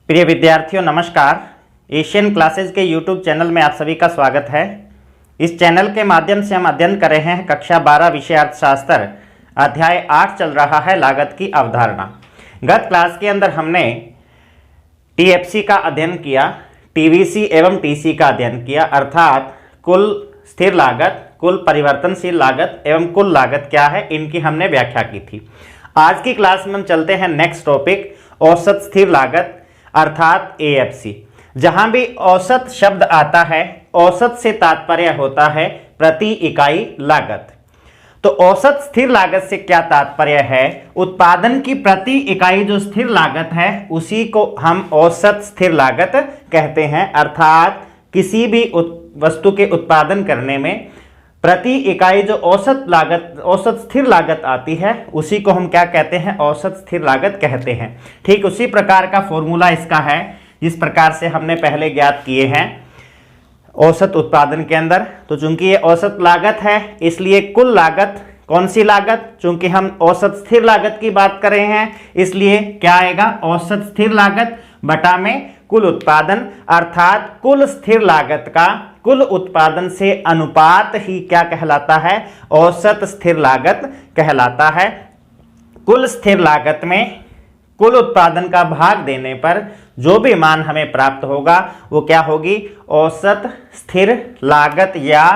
प्रिय विद्यार्थियों नमस्कार। एशियन क्लासेज के यूट्यूब चैनल में आप सभी का स्वागत है। इस चैनल के माध्यम से हम अध्ययन कर रहे हैं कक्षा 12 विषय अर्थशास्त्र, अध्याय 8 चल रहा है लागत की अवधारणा। गत क्लास के अंदर हमने टीएफसी का अध्ययन किया, टीवीसी एवं टीसी का अध्ययन किया, अर्थात कुल स्थिर लागत, कुल परिवर्तनशील लागत एवं कुल लागत क्या है, इनकी हमने व्याख्या की थी। आज की क्लास में हम चलते हैं नेक्स्ट टॉपिक, औसत स्थिर लागत अर्थात एएफसी। जहां भी औसत शब्द आता है, औसत से तात्पर्य होता है प्रति इकाई लागत। तो औसत स्थिर लागत से क्या तात्पर्य है? उत्पादन की प्रति इकाई जो स्थिर लागत है उसी को हम औसत स्थिर लागत कहते हैं। अर्थात किसी भी वस्तु के उत्पादन करने में प्रति इकाई जो औसत स्थिर लागत आती है उसी को हम क्या कहते हैं? औसत स्थिर लागत कहते हैं। ठीक उसी प्रकार का फॉर्मूला इसका है जिस प्रकार से हमने पहले ज्ञात किए हैं औसत उत्पादन के अंदर। तो चूंकि ये औसत लागत है इसलिए कुल लागत, कौन सी लागत? चूंकि हम औसत स्थिर लागत की बात कर रहे हैं इसलिए क्या आएगा? औसत स्थिर लागत बटा में कुल उत्पादन, अर्थात कुल स्थिर लागत का कुल उत्पादन से अनुपात ही क्या कहलाता है? औसत स्थिर लागत कहलाता है। कुल स्थिर लागत में कुल उत्पादन का भाग देने पर जो भी मान हमें प्राप्त होगा वो क्या होगी? औसत स्थिर लागत या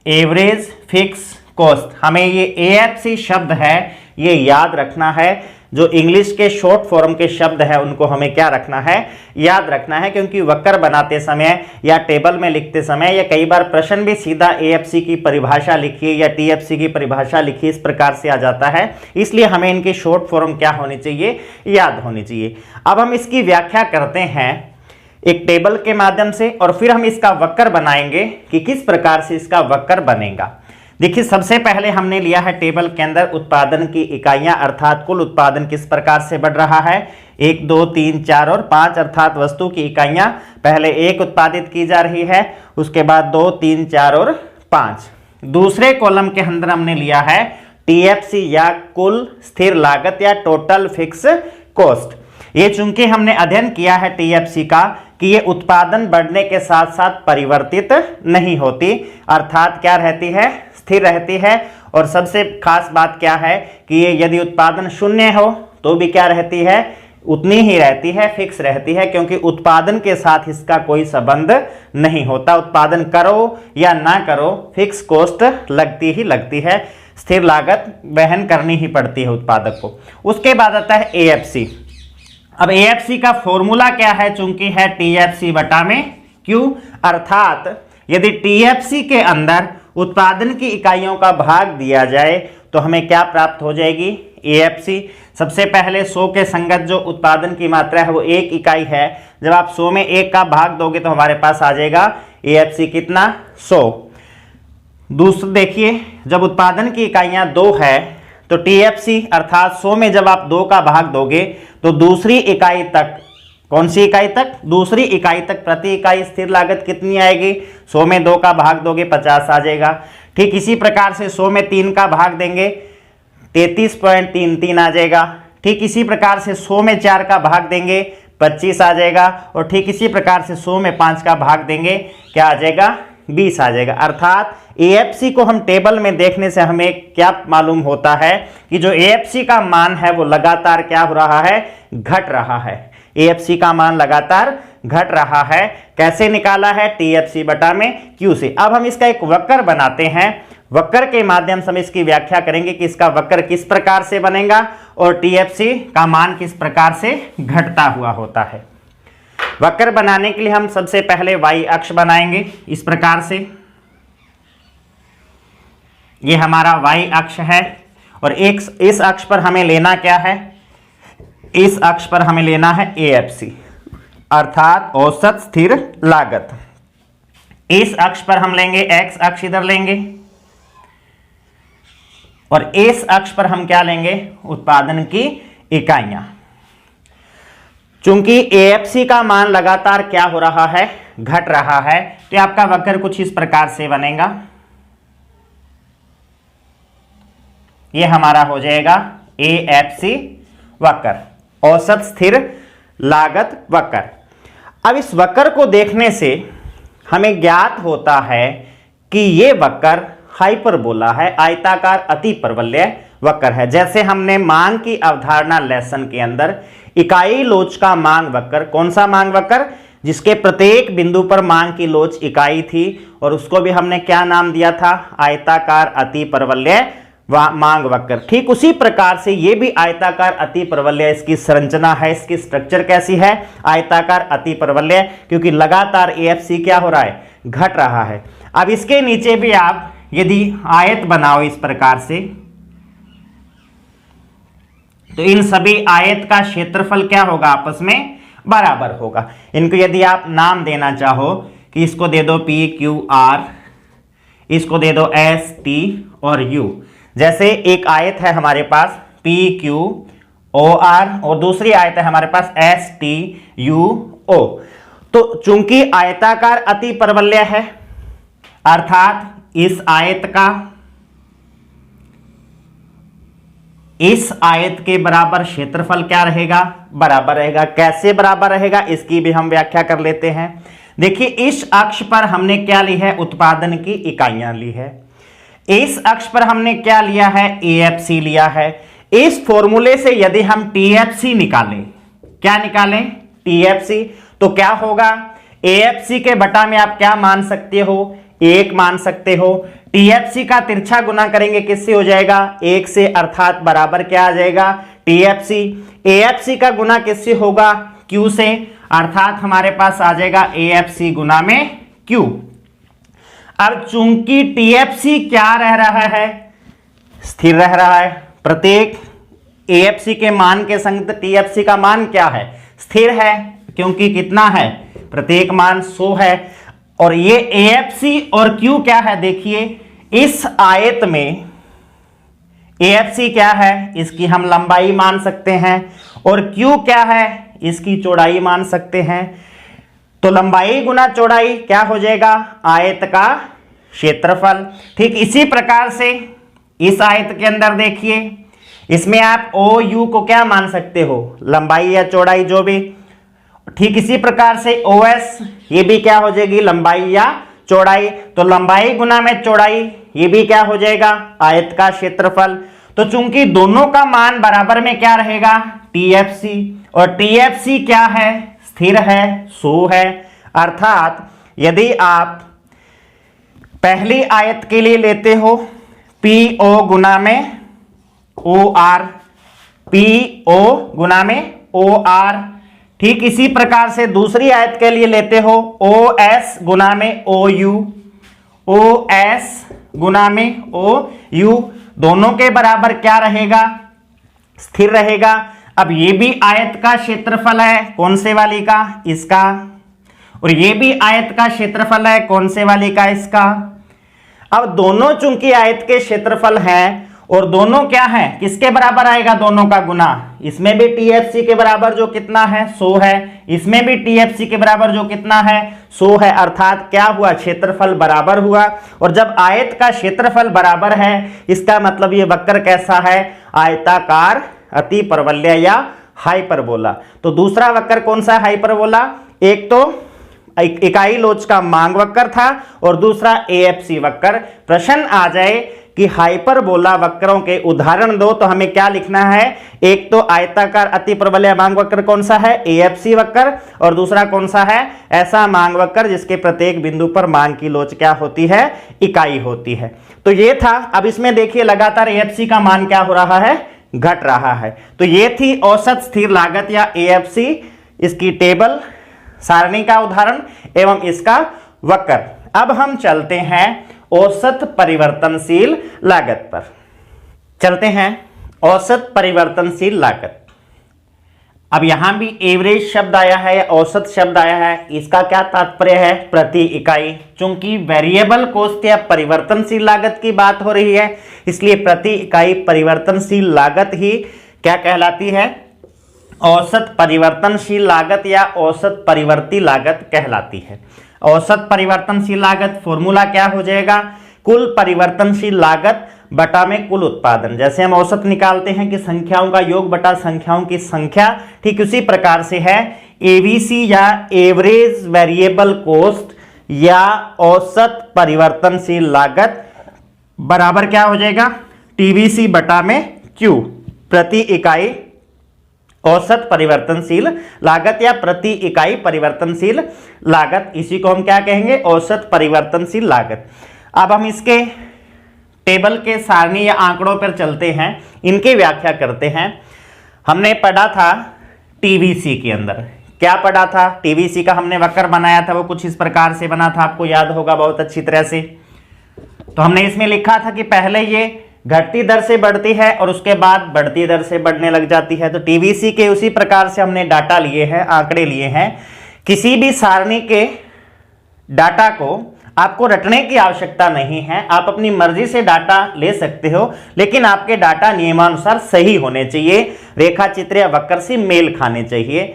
एवरेज फिक्स कॉस्ट। हमें ये एएफसी शब्द है ये याद रखना है। जो इंग्लिश के शॉर्ट फॉर्म के शब्द हैं उनको हमें क्या रखना है? याद रखना है, क्योंकि वक्र बनाते समय या टेबल में लिखते समय या कई बार प्रश्न भी सीधा एएफसी की परिभाषा लिखिए या टीएफसी की परिभाषा लिखिए इस प्रकार से आ जाता है। इसलिए हमें इनकी शॉर्ट फॉर्म क्या होनी चाहिए? याद होनी चाहिए। अब हम इसकी व्याख्या करते हैं एक टेबल के माध्यम से और फिर हम इसका वक्र बनाएंगे कि किस प्रकार से इसका वक्र बनेगा। देखिए, सबसे पहले हमने लिया है टेबल के अंदर उत्पादन की इकाइयां, अर्थात कुल उत्पादन किस प्रकार से बढ़ रहा है। 1, 2, 3, 4 और 5 अर्थात वस्तु की इकाइयां पहले 1 उत्पादित की जा रही है, उसके बाद 2, 3, 4 और 5। दूसरे कॉलम के अंदर हमने लिया है टीएफसी या कुल स्थिर लागत या टोटल फिक्स कॉस्ट। ये चूंकि हमने अध्ययन किया है टीएफसी का कि ये उत्पादन बढ़ने के साथ साथ परिवर्तित नहीं होती, अर्थात क्या रहती है? स्थिर रहती है। और सबसे खास बात क्या है कि ये यदि उत्पादन शून्य हो तो भी क्या रहती है? उतनी ही रहती है, फिक्स रहती है, क्योंकि उत्पादन के साथ इसका कोई संबंध नहीं होता। उत्पादन करो या ना करो फिक्स कॉस्ट लगती ही लगती है, स्थिर लागत वहन करनी ही पड़ती है उत्पादक को। उसके बाद आता है एएफसी। अब एएफसी का फॉर्मूला क्या है? चूंकि है टीएफसी बटा में क्यू, अर्थात यदि टीएफसी के अंदर उत्पादन की इकाइयों का भाग दिया जाए तो हमें क्या प्राप्त हो जाएगी? एएफसी। सबसे पहले 100 के संगत जो उत्पादन की मात्रा है वो 1 इकाई है। जब आप 100 में 1 का भाग दोगे तो हमारे पास आ जाएगा एएफसी कितना? 100। दूसरा देखिए, जब उत्पादन की इकाइयां 2 है तो टीएफसी अर्थात 100 में जब आप 2 का भाग दोगे तो दूसरी इकाई तक, कौन सी इकाई तक? दूसरी इकाई तक प्रति इकाई स्थिर लागत कितनी आएगी? 100 में 2 का भाग दोगे 50 आ जाएगा। ठीक इसी प्रकार से 100 में 3 का भाग देंगे 33.33 आ जाएगा। ठीक इसी प्रकार से 100 में 4 का भाग देंगे 25 आ जाएगा। और ठीक इसी प्रकार से 100 में 5 का भाग देंगे क्या आ जाएगा? 20 आ जाएगा। अर्थात एएफसी को हम टेबल में देखने से हमें क्या मालूम होता है कि जो एएफसी का मान है वो लगातार क्या हो रहा है? घट रहा है। एएफसी का मान लगातार घट रहा है। कैसे निकाला है? टीएफसी बटा में क्यू से। अब हम इसका एक वक्र बनाते हैं। वक्र के माध्यम से हम इसकी व्याख्या करेंगे कि इसका वक्र किस प्रकार से बनेगा और टीएफसी का मान किस प्रकार से घटता हुआ होता है। वक्र बनाने के लिए हम सबसे पहले वाई अक्ष बनाएंगे इस प्रकार से। ये हमारा वाई अक्ष है और इस अक्ष पर हमें लेना क्या है? इस अक्ष पर हमें लेना है एएफसी अर्थात औसत स्थिर लागत। इस अक्ष पर हम लेंगे एक्स अक्ष, इधर लेंगे, और इस अक्ष पर हम क्या लेंगे? उत्पादन की इकाइयां। चूंकि एएफसी का मान लगातार क्या हो रहा है? घट रहा है, तो आपका वक्र कुछ इस प्रकार से बनेगा। ये हमारा हो जाएगा एएफसी वक्र, औसत स्थिर लागत वक्र। अब इस वक्र को देखने से हमें ज्ञात होता है कि ये वक्र हाइपरबोला है, आयताकार अति परवलय वक्र है। जैसे हमने मांग की अवधारणा लेसन के अंदर इकाई लोच का मांग वक्र, कौन सा मांग वक्र, जिसके प्रत्येक बिंदु पर मांग की लोच इकाई थी, और उसको भी हमने क्या नाम दिया था, आयताकार अति परवलय मांग वक्र। ठीक उसी प्रकार से ये भी आयताकार अति परवलय इसकी संरचना है, इसकी स्ट्रक्चर कैसी है, आयताकार अति परवलय, क्योंकि लगातार एएफसी क्या हो रहा है, घट रहा है। अब इसके नीचे भी आप यदि आयत बनाओ इस प्रकार से, तो इन सभी आयत का क्षेत्रफल क्या होगा, आपस में बराबर होगा। इनको यदि आप नाम देना चाहो कि इसको दे दो पी क्यू आर, इसको दे दो एस टी और यू। जैसे एक आयत है हमारे पास पी क्यू ओ आर और दूसरी आयत है हमारे पास एस टी यू ओ। तो चूंकि आयताकार अति परवलय है, अर्थात इस आयत के बराबर क्षेत्रफल क्या रहेगा, बराबर रहेगा। कैसे बराबर रहेगा, इसकी भी हम व्याख्या कर लेते हैं। देखिए इस अक्ष पर हमने क्या ली है, उत्पादन की इकाइयां ली है। इस अक्ष पर हमने क्या लिया है, एएफसी लिया है। इस फॉर्मूले से यदि हम टीएफसी निकालें, क्या निकालें, टीएफसी, तो क्या होगा, एएफसी के बटा में आप क्या मान सकते हो, 1 मान सकते हो। टीएफसी का तिरछा गुना करेंगे किससे हो जाएगा, 1 से, अर्थात बराबर क्या आ जाएगा, टीएफसी। एएफसी का गुना किससे होगा, क्यू से, अर्थात हमारे पास आ जाएगा एएफसी गुना में क्यू। अब चूंकि टीएफसी क्या रह रहा है, स्थिर रह रहा है, प्रत्येक एएफसी के मान के संगत टीएफसी का मान क्या है, स्थिर है, क्योंकि कितना है, प्रत्येक मान 100 है। और ये एएफसी और क्यू क्या है, देखिए इस आयत में एएफसी क्या है, इसकी हम लंबाई मान सकते हैं, और क्यू क्या है, इसकी चौड़ाई मान सकते हैं। तो लंबाई गुना चौड़ाई क्या हो जाएगा, आयत का क्षेत्रफल। ठीक इसी प्रकार से इस आयत के अंदर देखिए, इसमें आप ओ यू को क्या मान सकते हो, लंबाई या चौड़ाई जो भी। ठीक इसी प्रकार से ओ एस, ये भी क्या हो जाएगी, लंबाई या चौड़ाई। तो लंबाई गुना में चौड़ाई, ये भी क्या हो जाएगा, आयत का क्षेत्रफल। तो चूंकि दोनों का मान बराबर में क्या रहेगा, टीएफसी, और टीएफसी क्या है, स्थिर है, 100 है। अर्थात यदि आप पहली आयत के लिए लेते हो पी ओ गुना में ओ आर, पी ओ गुना में ओ आर, ठीक इसी प्रकार से दूसरी आयत के लिए लेते हो ओ एस गुना में ओ यू, ओ एस गुना में ओ यू, दोनों के बराबर क्या रहेगा, स्थिर रहेगा। अब ये भी आयत का क्षेत्रफल है, कौन से वाली का, इसका, और ये भी आयत का क्षेत्रफल है, कौन से वाली का, इसका। अब दोनों चूंकि आयत के क्षेत्रफल हैं और दोनों क्या है, किसके बराबर आएगा, दोनों का गुना। इसमें भी टीएफसी के बराबर जो कितना है, 100 है, इसमें भी टीएफसी के बराबर जो कितना है, 100 है। अर्थात क्या हुआ, क्षेत्रफल बराबर हुआ। और जब आयत का क्षेत्रफल बराबर है, इसका मतलब ये वक्र कैसा है, आयताकार अति परवलय या हाइपरबोला। तो दूसरा वक्र कौन सा, हाइपरबोला। एक तो इकाई लोच का मांग वक्र था और दूसरा एएफसी वक्र। प्रश्न आ जाए कि हाइपरबोला वक्रों के उदाहरण दो, तो हमें क्या लिखना है, एक तो आयताकार अति परवलय मांग वक्र कौन सा है, एएफसी वक्र, और दूसरा कौन सा है, ऐसा मांग वक्र जिसके प्रत्येक बिंदु पर मांग की लोच क्या होती है, इकाई होती है। तो ये था। अब इसमें देखिए लगातार एएफसी का मान क्या हो रहा है, घट रहा है। तो ये थी औसत स्थिर लागत या एएफसी, इसकी टेबल, सारणी का उदाहरण एवं इसका वक्र। अब हम चलते हैं औसत परिवर्तनशील लागत पर। चलते हैं औसत परिवर्तनशील लागत। अब यहां भी एवरेज शब्द आया है या औसत शब्द आया है, इसका क्या तात्पर्य है, प्रति इकाई। चूंकि वेरिएबल कॉस्ट या परिवर्तनशील लागत की बात हो रही है, इसलिए प्रति इकाई परिवर्तनशील लागत ही क्या कहलाती है, औसत परिवर्तनशील लागत या औसत परिवर्ती लागत कहलाती है। औसत परिवर्तनशील लागत फॉर्मूला क्या हो जाएगा, कुल परिवर्तनशील लागत बटा में कुल उत्पादन। जैसे हम औसत निकालते हैं कि संख्याओं का योग बटा संख्याओं की संख्या, ठीक उसी प्रकार से है एबीसी या एवरेज वेरिएबल कॉस्ट या औसत परिवर्तनशील लागत बराबर क्या हो जाएगा, टीवीसी बटा में क्यू, प्रति इकाई औसत परिवर्तनशील लागत या प्रति इकाई परिवर्तनशील लागत, इसी को हम क्या कहेंगे, औसत परिवर्तनशील लागत। अब हम इसके टेबल के सारणी या आंकड़ों पर चलते हैं, इनकी व्याख्या करते हैं। हमने पढ़ा था टीवीसी के अंदर, क्या पढ़ा था, टीवीसी का हमने वक्र बनाया था, वो कुछ इस प्रकार से बना था, आपको याद होगा बहुत अच्छी तरह से। तो हमने इसमें लिखा था कि पहले ये घटती दर से बढ़ती है और उसके बाद बढ़ती दर से बढ़ने लग जाती है। तो टीवीसी के उसी प्रकार से हमने डाटा लिए हैं, आंकड़े लिए हैं। किसी भी सारणी के डाटा को आपको रटने की आवश्यकता नहीं है, आप अपनी मर्जी से डाटा ले सकते हो, लेकिन आपके डाटा नियमानुसार सही होने चाहिए, रेखा चित्र या वक्र से मेल खाने चाहिए।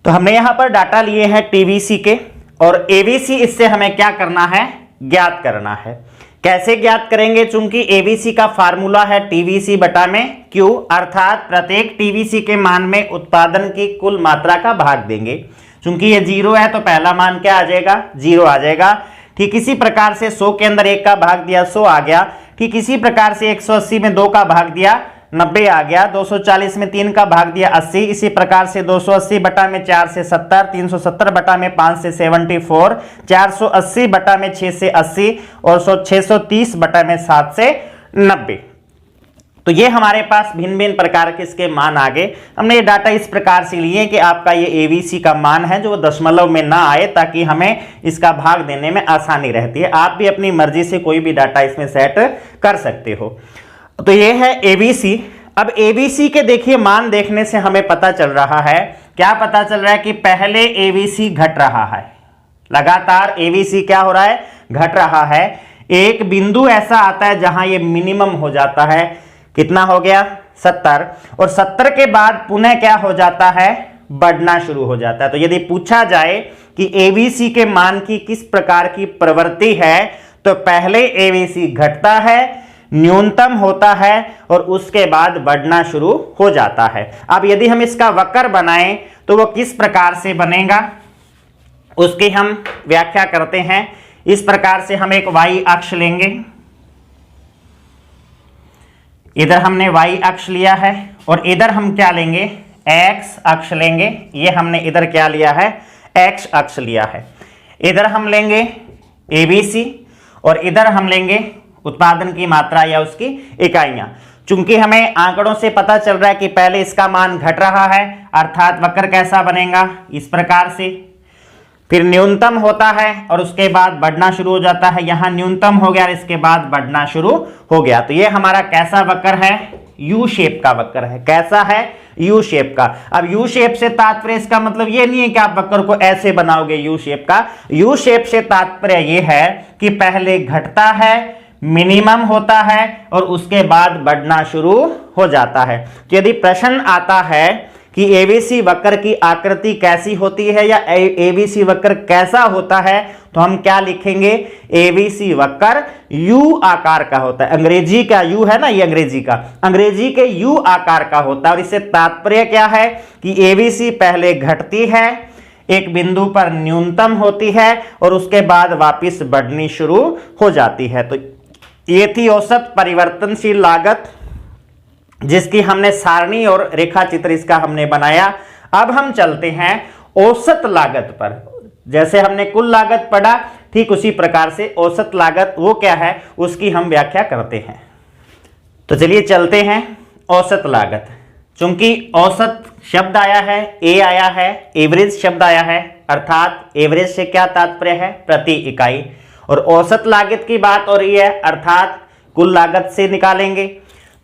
तो हमने यहां पर डाटा लिए हैं टीवीसी के, और एबीसी इससे हमें क्या करना है, ज्ञात करना है। कैसे ज्ञात करेंगे, चूंकि एबीसी का फार्मूला है टीवीसी बटा में क्यू, अर्थात प्रत्येक टीवीसी के मान में उत्पादन की कुल मात्रा का भाग देंगे। चूंकि ये 0 है तो पहला मान क्या आ जाएगा, 0 आ जाएगा। ठीक इसी प्रकार से 100 के अंदर 1 का भाग दिया, 100 आ गया। ठीक इसी प्रकार से 180 में 2 का भाग दिया, 90 आ गया। 240 में 3 का भाग दिया, 80। इसी प्रकार से 280 बटा में 4 से 70, 370 बटा में 5 से 74, 480 बटा में 6 से 80 और 630 बटा में 7 से 90। तो ये हमारे पास भिन्न भिन्न प्रकार के इसके मान आ गए। हमने ये डाटा इस प्रकार से लिए कि आपका ये एबीसी का मान है जो दशमलव में ना आए, ताकि हमें इसका भाग देने में आसानी रहती है। आप भी अपनी मर्जी से कोई भी डाटा इसमें सेट कर सकते हो। तो ये है एबीसी। अब एबीसी के देखिए मान देखने से हमें पता चल रहा है, क्या पता चल रहा है कि पहले एबीसी घट रहा है, लगातार एबीसी क्या हो रहा है, घट रहा है। एक बिंदु ऐसा आता है जहां ये मिनिमम हो जाता है, कितना हो गया, 70, और 70 के बाद पुनः क्या हो जाता है, बढ़ना शुरू हो जाता है। तो यदि पूछा जाए कि एबीसी के मान की किस प्रकार की प्रवृत्ति है, तो पहले एबीसी घटता है, न्यूनतम होता है और उसके बाद बढ़ना शुरू हो जाता है। अब यदि हम इसका वक्र बनाएं तो वो किस प्रकार से बनेगा, उसकी हम व्याख्या करते हैं। इस प्रकार से हम एक y अक्ष लेंगे, इधर हमने y अक्ष लिया है, और इधर हम क्या लेंगे, x अक्ष लेंगे। ये हमने इधर क्या लिया है, x अक्ष लिया है। इधर हम लेंगे ABC और इधर हम लेंगे उत्पादन की मात्रा या उसकी इकाइयां। चूंकि हमें आंकड़ों से पता चल रहा है कि पहले इसका मान घट रहा है, अर्थात वक्र कैसा बनेगा, इस प्रकार से, फिर न्यूनतम होता है और उसके बाद बढ़ना शुरू हो जाता है। यहां न्यूनतम हो गया और इसके बाद बढ़ना शुरू हो गया। तो ये हमारा कैसा वक्र है, यू शेप का वक्र है। कैसा है, यू शेप का। अब यू शेप से तात्पर्य इसका मतलब ये नहीं है कि आप वक्र को ऐसे बनाओगे यू शेप का। यू शेप से तात्पर्य ये है कि पहले घटता है, मिनिमम होता है और उसके बाद बढ़ना शुरू हो जाता है। तो यदि प्रश्न आता है कि एबीसी वक्र की आकृति कैसी होती है या एबीसी वक्र कैसा होता है, तो हम क्या लिखेंगे, एबीसी वक्र यू आकार का होता है। अंग्रेजी का यू है ना, ये अंग्रेजी के यू आकार का होता है। और इससे तात्पर्य क्या है कि एबीसी पहले घटती है, एक बिंदु पर न्यूनतम होती है और उसके बाद वापस बढ़नी शुरू हो जाती है। तो ये थी औसत परिवर्तनशील लागत, जिसकी हमने सारणी और रेखा चित्र इसका हमने बनाया। अब हम चलते हैं औसत लागत पर। जैसे हमने कुल लागत पढ़ा, ठीक उसी प्रकार से औसत लागत वो क्या है, उसकी हम व्याख्या करते हैं। तो चलिए चलते हैं औसत लागत। चूंकि औसत शब्द आया है, ए आया है, एवरेज शब्द आया है, अर्थात एवरेज से क्या तात्पर्य है, प्रति इकाई, और औसत लागत की बात हो रही है, अर्थात कुल लागत से निकालेंगे।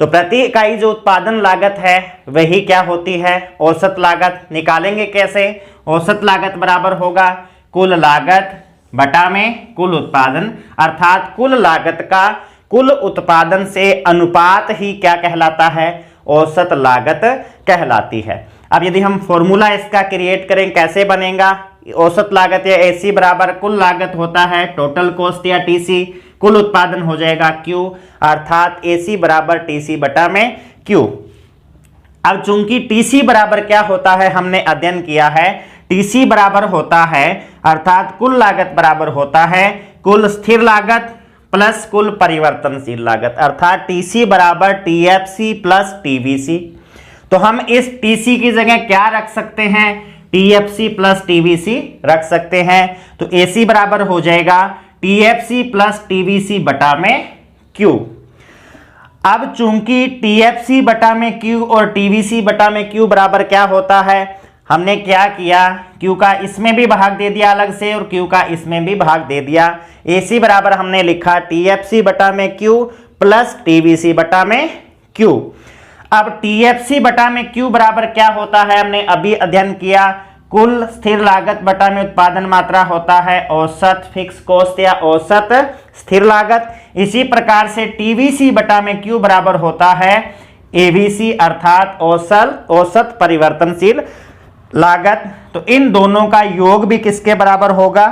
तो प्रति इकाई जो उत्पादन लागत है वही क्या होती है, औसत लागत। निकालेंगे कैसे, औसत लागत बराबर होगा कुल लागत बटा में कुल उत्पादन, अर्थात कुल लागत का कुल उत्पादन से अनुपात ही क्या कहलाता है, औसत लागत कहलाती है। अब यदि हम फॉर्मूला इसका क्रिएट करें, कैसे बनेगा, औसत लागत या एसी बराबर कुल लागत होता है टोटल कॉस्ट या टीसी, कुल उत्पादन हो जाएगा Q, अर्थात AC बराबर TC बटा में Q। अब चूंकि TC बराबर क्या होता है हमने अध्ययन किया है, TC बराबर होता है अर्थात कुल लागत बराबर होता है कुल स्थिर लागत प्लस कुल परिवर्तनशील लागत, अर्थात TC बराबर TFC प्लस TVC। तो हम इस TC की जगह क्या रख सकते हैं, TFC प्लस TVC रख सकते हैं। तो AC बराबर हो जाएगा TFC प्लस TVC बटा में Q। अब चूंकि TFC बटा में Q और TVC बटा में Q बराबर क्या होता है, हमने क्या किया, Q का इसमें भी भाग दे दिया अलग से और Q का इसमें भी भाग दे दिया। AC बराबर हमने लिखा TFC बटा में Q प्लस TVC बटा में Q। अब TFC बटा में Q बराबर क्या होता है, हमने अभी अध्ययन किया, कुल स्थिर लागत बटा में उत्पादन मात्रा होता है औसत फिक्स कॉस्ट या औसत स्थिर लागत। इसी प्रकार से TVC बटा में Q बराबर होता है ABC अर्थात औसत परिवर्तनशील लागत। तो इन दोनों का योग भी किसके बराबर होगा,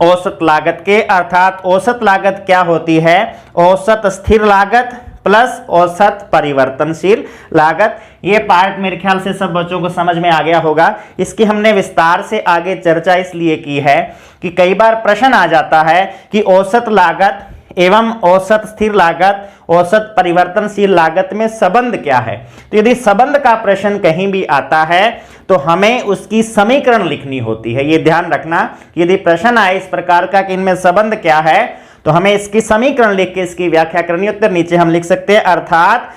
औसत लागत के, अर्थात औसत लागत क्या होती है, औसत स्थिर लागत प्लस औसत परिवर्तनशील लागत। ये पार्ट मेरे ख्याल से सब बच्चों को समझ में आ गया होगा। इसकी हमने विस्तार से आगे चर्चा इसलिए की है कि कई बार प्रश्न आ जाता है कि औसत लागत एवं औसत स्थिर लागत, औसत परिवर्तनशील लागत में संबंध क्या है। तो यदि संबंध का प्रश्न कहीं भी आता है तो हमें उसकी समीकरण लिखनी होती है। ये ध्यान रखना, यदि प्रश्न आए इस प्रकार का कि इनमें संबंध क्या है तो हमें इसकी समीकरण लिख के इसकी व्याख्या करनी होती है। नीचे हम लिख सकते हैं अर्थात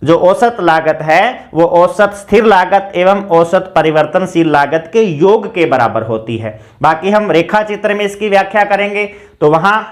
जो औसत लागत है वो औसत स्थिर लागत एवं औसत परिवर्तनशील लागत के योग के बराबर होती है। बाकी हम रेखा चित्र में इसकी व्याख्या करेंगे तो वहां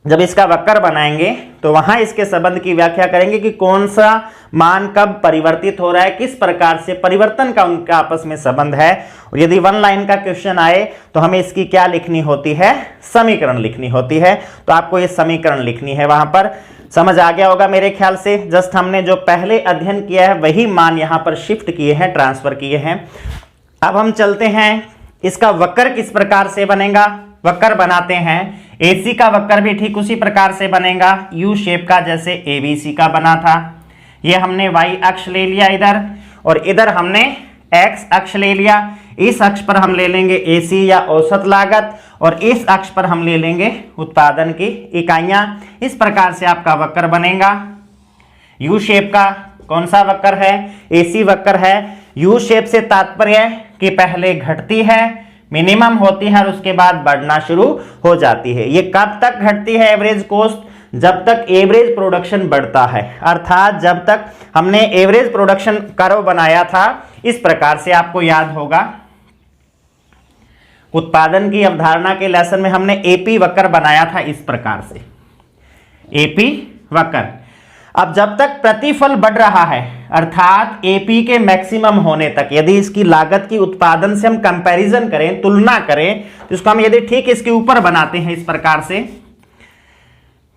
जब इसका वक्र बनाएंगे तो वहां इसके संबंध की व्याख्या करेंगे कि कौन सा मान कब परिवर्तित हो रहा है, किस प्रकार से परिवर्तन का उनका आपस में संबंध है। और यदि वन लाइन का क्वेश्चन आए तो हमें इसकी क्या लिखनी होती है, समीकरण लिखनी होती है। तो आपको ये समीकरण लिखनी है, वहां पर समझ आ गया होगा मेरे ख्याल से। जस्ट हमने जो पहले अध्ययन किया है वही मान यहां पर शिफ्ट किए हैं, ट्रांसफर किए हैं। अब हम चलते हैं, इसका वक्र किस प्रकार से बनेगा, वक्र बनाते हैं। AC का वक्र भी ठीक उसी प्रकार से बनेगा, U शेप का, जैसे ABC का बना था। ये हमने Y अक्ष ले लिया इधर और इधर हमने X अक्ष ले लिया। इस अक्ष पर हम ले लेंगे AC या औसत लागत और इस अक्ष पर हम ले लेंगे उत्पादन की इकाइयां। इस प्रकार से आपका वक्र बनेगा। U शेप का कौन सा वक्र है, AC वक्र है। U शेप से तात्पर्य है कि पहले घटती है, मिनिमम होती है और उसके बाद बढ़ना शुरू हो जाती है। ये कब तक घटती है एवरेज कॉस्ट, जब तक एवरेज प्रोडक्शन बढ़ता है, अर्थात जब तक हमने एवरेज प्रोडक्शन कर्व बनाया था। इस प्रकार से आपको याद होगा उत्पादन की अवधारणा के लेसन में हमने AP वक्र बनाया था इस प्रकार से, AP वक्र। अब जब तक प्रतिफल बढ़ रहा है अर्थात AP के मैक्सिमम होने तक, यदि इसकी लागत की उत्पादन से हम कंपैरिजन करें, तुलना करें, तो इसको हम यदि ठीक इसके ऊपर बनाते हैं इस प्रकार से,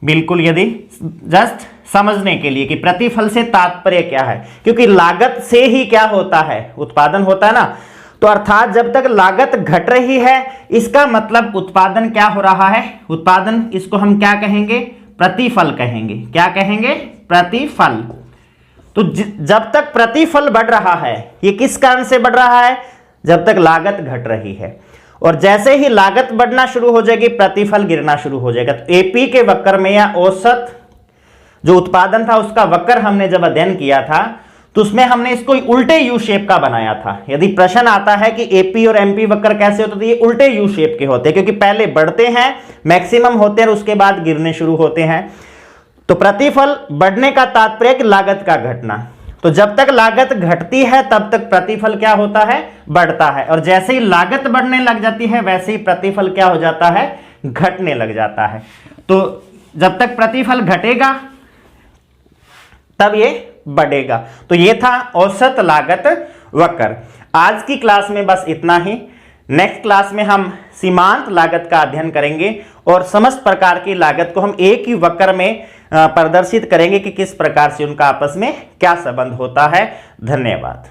बिल्कुल यदि जस्ट समझने के लिए कि प्रतिफल से तात्पर्य क्या है, क्योंकि लागत से ही क्या होता है, उत्पादन होता है ना। तो अर्थात जब तक लागत घट रही है इसका मतलब उत्पादन क्या हो रहा है, उत्पादन, इसको हम क्या कहेंगे, प्रतिफल कहेंगे। क्या कहेंगे, प्रतिफल। तो जब तक प्रतिफल बढ़ रहा है, ये किस कारण से बढ़ रहा है, जब तक लागत घट रही है। और जैसे ही लागत बढ़ना शुरू हो जाएगी प्रतिफल गिरना शुरू हो जाएगा। तो AP के वक्र में या औसत जो उत्पादन था उसका वक्र हमने जब अध्ययन किया था तो उसमें हमने इसको उल्टे U शेप का बनाया था। यदि प्रश्न आता है कि AP और MP वक्र कैसे होते, तो ये उल्टे U शेप के होते हैं, क्योंकि पहले बढ़ते हैं, मैक्सिमम होते हैं और उसके बाद गिरने शुरू होते हैं। तो प्रतिफल बढ़ने का तात्पर्य कि लागत का घटना। तो जब तक लागत घटती है तब तक प्रतिफल क्या होता है, बढ़ता है। और जैसे ही लागत बढ़ने लग जाती है वैसे ही प्रतिफल क्या हो जाता है, घटने लग जाता है। तो जब तक प्रतिफल घटेगा तब ये बढ़ेगा। तो ये था औसत लागत वक्र। आज की क्लास में बस इतना ही। नेक्स्ट क्लास में हम सीमांत लागत का अध्ययन करेंगे और समस्त प्रकार की लागत को हम एक ही वक्र में प्रदर्शित करेंगे कि किस प्रकार से उनका आपस में क्या संबंध होता है। धन्यवाद।